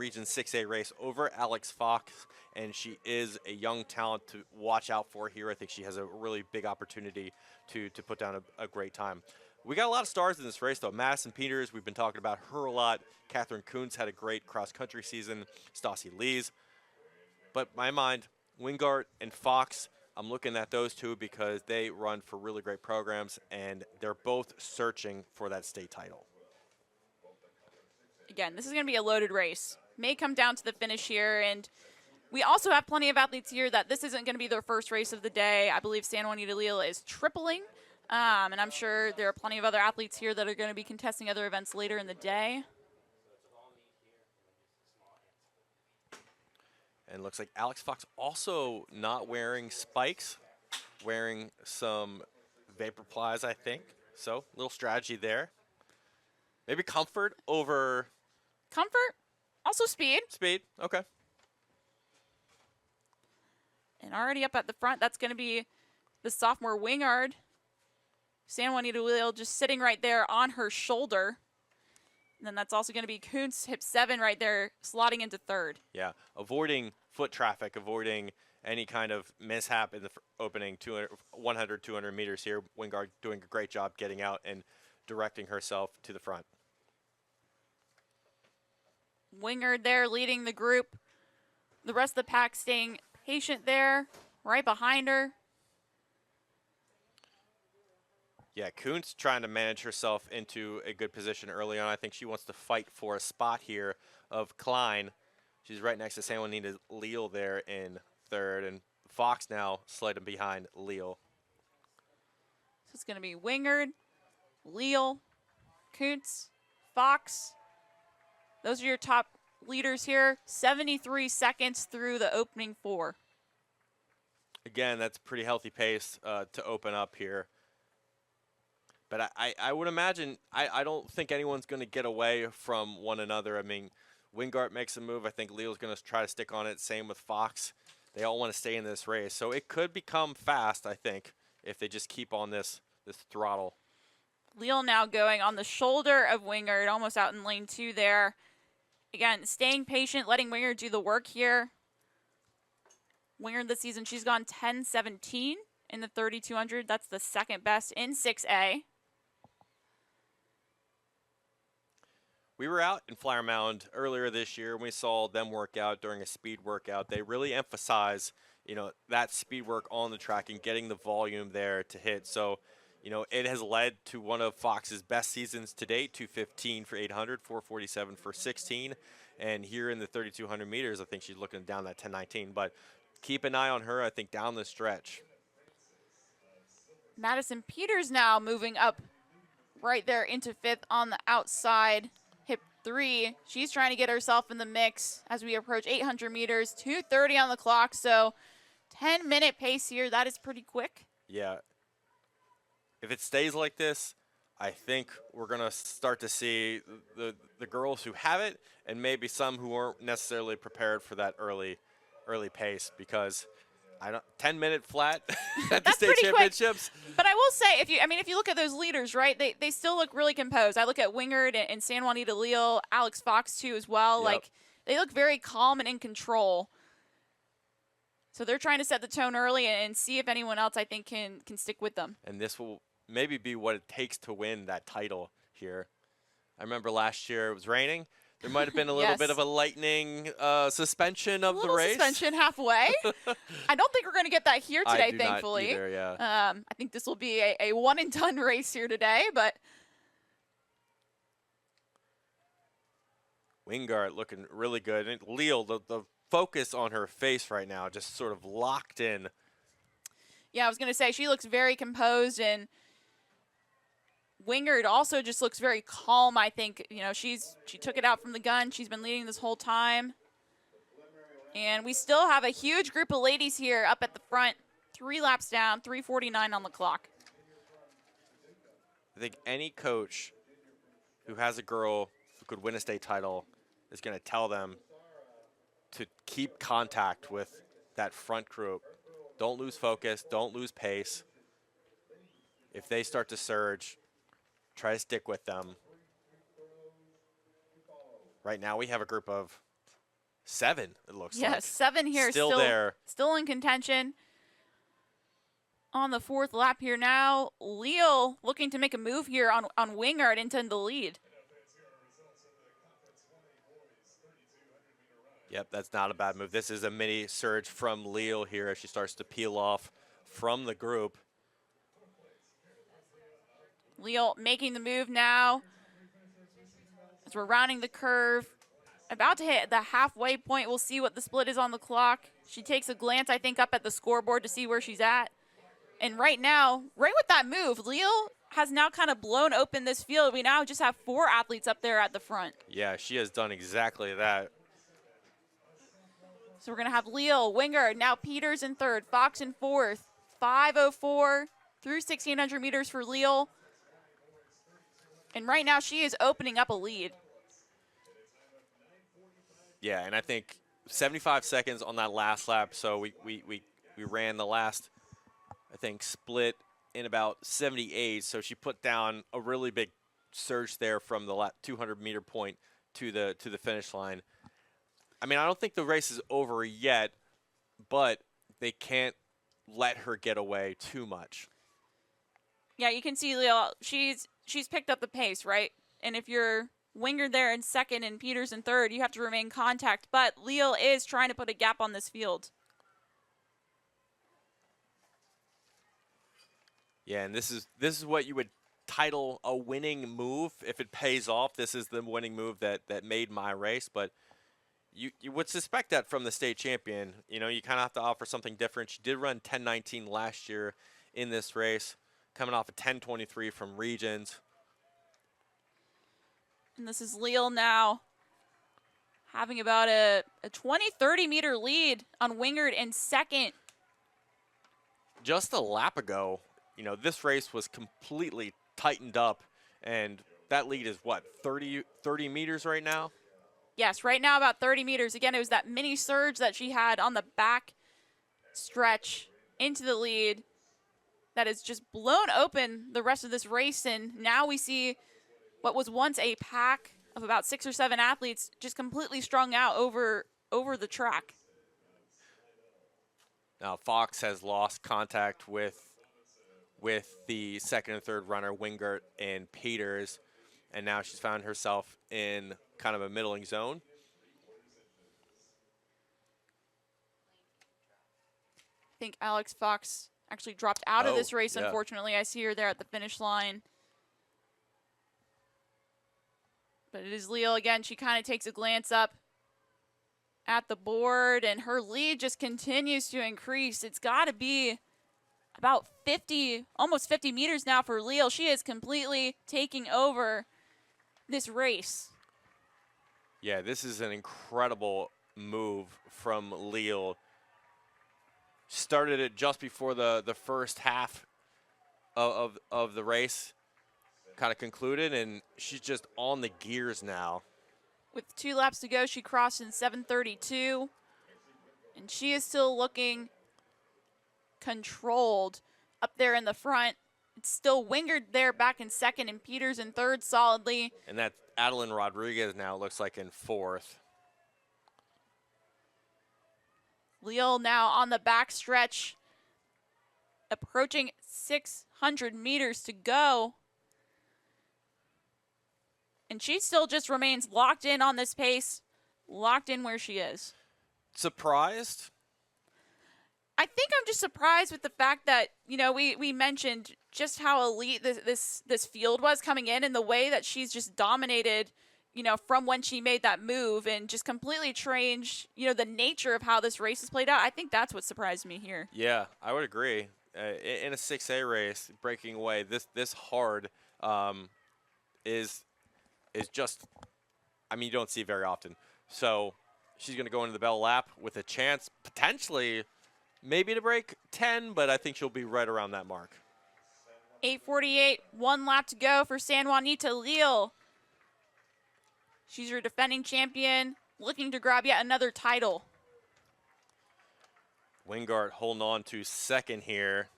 Region 6A race over Alex Fox, and she is a young talent to watch out for here. I think she has a really big opportunity to put down a great time. We got a lot of stars in this race, though. Madison Peters, we've been talking about her a lot. Catherine Kuntz had a great cross-country season. Stassi Lees. But in my mind, Wingart and Fox, I'm looking at those two because they run for really great programs, and they're both searching for that state title. Again, this is going to be a loaded race. May come down to the finish here, and we also have plenty of athletes here that this isn't going to be their first race of the day. I believe San Juanita Leal is tripling, and I'm sure there are plenty of other athletes here that are going to be contesting other events later in the day. And it looks like Alex Fox also not wearing spikes, wearing some vapor plies, I think. So, little strategy there. Maybe comfort over... Comfort, also speed. Speed, okay. And already up at the front, that's going to be the sophomore Wingard. San Juanita Leal just sitting right there on her shoulder. And then that's also going to be Kuntz, hip 7 right there, slotting into third. Yeah, avoiding foot traffic, avoiding any kind of mishap in the opening 100, 200 meters here. Wingard doing a great job getting out and directing herself to the front. Wingard there leading the group. The rest of the pack staying patient there, right behind her. Yeah, Kuntz trying to manage herself into a good position early on. I think she wants to fight for a spot here of Klein. She's right next to San Juanita Leal there in third, and Fox now sliding behind Leal. So it's going to be Wingard, Leal, Kuntz, Fox. Those are your top leaders here. 73 seconds through the opening 4. Again, that's a pretty healthy pace to open up here. But I would imagine, I don't think anyone's going to get away from one another. I mean, Wingart makes a move. I think Leal's going to try to stick on it. Same with Fox. They all want to stay in this race. So it could become fast, I think, if they just keep on this throttle. Leal now going on the shoulder of Wingard, almost out in lane 2 there. Again, staying patient, letting Wingard do the work here. Wingard this season, she's gone 10-17 in the 3,200. That's the second best in 6A. We were out in Flower Mound earlier this year, and we saw them work out during a speed workout. They really emphasize, that speed work on the track and getting the volume there to hit. So, it has led to one of Fox's best seasons to date, 2:15 for 800, 4:47 for 16. And here in the 3,200 meters, I think she's looking down that 10:19. But keep an eye on her, I think, down the stretch. Madison Peters now moving up right there into 5th on the outside. Hip 3. She's trying to get herself in the mix as we approach 800 meters, 2:30 on the clock. So 10-minute pace here. That is pretty quick. Yeah. If it stays like this, I think we're going to start to see the girls who have it and maybe some who aren't necessarily prepared for that early pace, because 10-minute flat at the state championships. Quick. But I will say, if you look at those leaders, right, they still look really composed. I look at Wingard and San Juanita Leal, Alex Fox too as well. Yep. Like, they look very calm and in control. So they're trying to set the tone early and see if anyone else, I think, can stick with them. And this will maybe be what it takes to win that title here. I remember last year it was raining. There might have been a little bit of a lightning suspension of the race. Suspension halfway. I don't think we're going to get that here today, I do thankfully. Not either, yeah. I think this will be a one-and-done race here today, but Wingard looking really good. And Leal, the focus on her face right now, just sort of locked in. Yeah, I was going to say, she looks very composed, and Wingard also just looks very calm, I think. She took it out from the gun. She's been leading this whole time. And we still have a huge group of ladies here up at the front. 3 laps down, 3:49 on the clock. I think any coach who has a girl who could win a state title is going to tell them to keep contact with that front group. Don't lose focus. Don't lose pace. If they start to surge, try to stick with them. Right now we have a group of 7, it looks like. Yes, 7 here. Still there. Still in contention. On the 4th lap here now, Leal looking to make a move here on Wingard into the lead. Yep, that's not a bad move. This is a mini surge from Leal here as she starts to peel off from the group. Leal making the move now as we're rounding the curve. About to hit the halfway point. We'll see what the split is on the clock. She takes a glance, I think, up at the scoreboard to see where she's at. And right now, right with that move, Leal has now kind of blown open this field. We now just have 4 athletes up there at the front. Yeah, she has done exactly that. So we're going to have Leal, Wingard, now Peters in 3rd, Fox in 4th, 5:04 through 1,600 meters for Leal. And right now she is opening up a lead. Yeah, and I think 75 seconds on that last lap, so we ran the last, I think, split in about 78, so she put down a really big surge there from the 200-meter point to the finish line. I mean, I don't think the race is over yet, but they can't let her get away too much. Yeah, you can see Leal, she's picked up the pace, right? And if you're Wingard there in 2nd and Peters in 3rd, you have to remain contact, but Leal is trying to put a gap on this field. Yeah, and this is what you would title a winning move if it pays off. This is the winning move that made my race, but you would suspect that from the state champion. You know, you kind of have to offer something different. She did run 10:19 last year in this race, coming off a 10:23 from regions. And this is Leal now having about a 20-30 meter lead on Wingard in 2nd. Just a lap ago, you know, this race was completely tightened up, and that lead is what, 30 meters right now? Yes, right now about 30 meters. Again, it was that mini surge that she had on the back stretch into the lead that has just blown open the rest of this race, and now we see what was once a pack of about 6 or 7 athletes just completely strung out over the track. Now Fox has lost contact with the 2nd and 3rd runner, Wingard and Peters, and now she's found herself in kind of a middling zone. I think Alex Fox actually dropped out of this race, unfortunately. I see her there at the finish line. But it is Leal again. She kind of takes a glance up at the board, and her lead just continues to increase. It's got to be about 50, almost 50 meters now for Leal. She is completely taking over this race. Yeah, this is an incredible move from Leal. Started it just before the first half of the race kind of concluded, and she's just on the gears now. With 2 laps to go, she crossed in 7:32, and she is still looking controlled up there in the front. It's still Wingard there back in 2nd and Peters in 3rd solidly. And that Adeline Rodriguez now looks like in 4th. Leal now on the back stretch, approaching 600 meters to go. And she still just remains locked in on this pace, locked in where she is. Surprised? I think I'm just surprised with the fact that, you know, we mentioned just how elite this field was coming in, and the way that she's just dominated, you know, from when she made that move and just completely changed, you know, the nature of how this race is played out. I think that's what surprised me here. Yeah, I would agree. In a 6A race, breaking away this hard is just, I mean, you don't see it very often. So she's going to go into the bell lap with a chance potentially maybe to break 10, but I think she'll be right around that mark. 8:48, 1 lap to go for San Juanita Leal. She's your defending champion, looking to grab yet another title. Wingard holding on to 2nd here.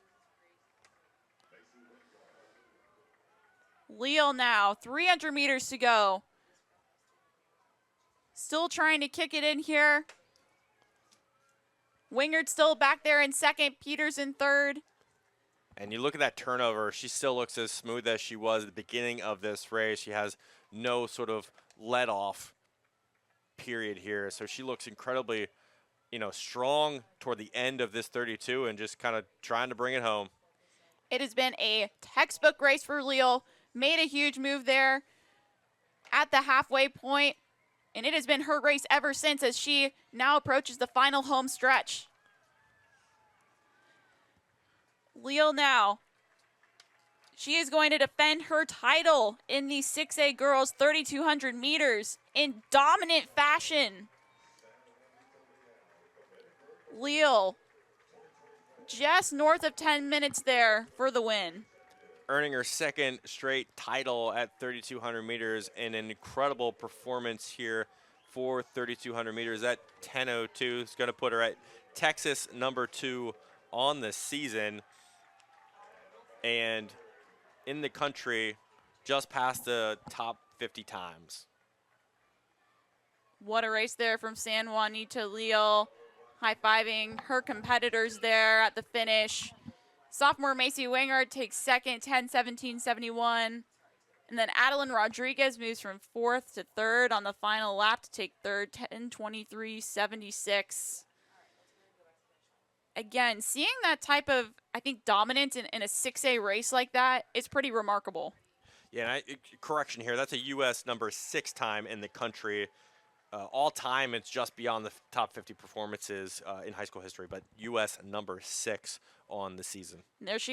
Leal now, 300 meters to go. Still trying to kick it in here. Wingard still back there in second. Peters in third. And you look at that turnover, she still looks as smooth as she was at the beginning of this race. She has no sort of let off period here. So she looks incredibly, strong toward the end of this 32 and just kind of trying to bring it home. It has been a textbook race for Leal. Made a huge move there at the halfway point, and it has been her race ever since as she now approaches the final home stretch. Leal now, she is going to defend her title in the 6A girls 3,200 meters in dominant fashion. Leal just north of 10 minutes there for the win. Earning her second straight title at 3,200 meters, and an incredible performance here for 3,200 meters. That 10:02 is going to put her at Texas #2 on the season, and in the country just past the top 50 times. What a race there from San Juanita Leal, high-fiving her competitors there at the finish. Sophomore Macy Wingard takes second, 10:17.71. And then Adeline Rodriguez moves from fourth to third on the final lap to take third, 10:23.76. Again, seeing that type of, I think, dominance in a 6A race like that is pretty remarkable. Yeah, and correction here, that's a U.S. #6 time in the country. All time, it's just beyond the top 50 performances in high school history, but U.S. #6 on the season. There she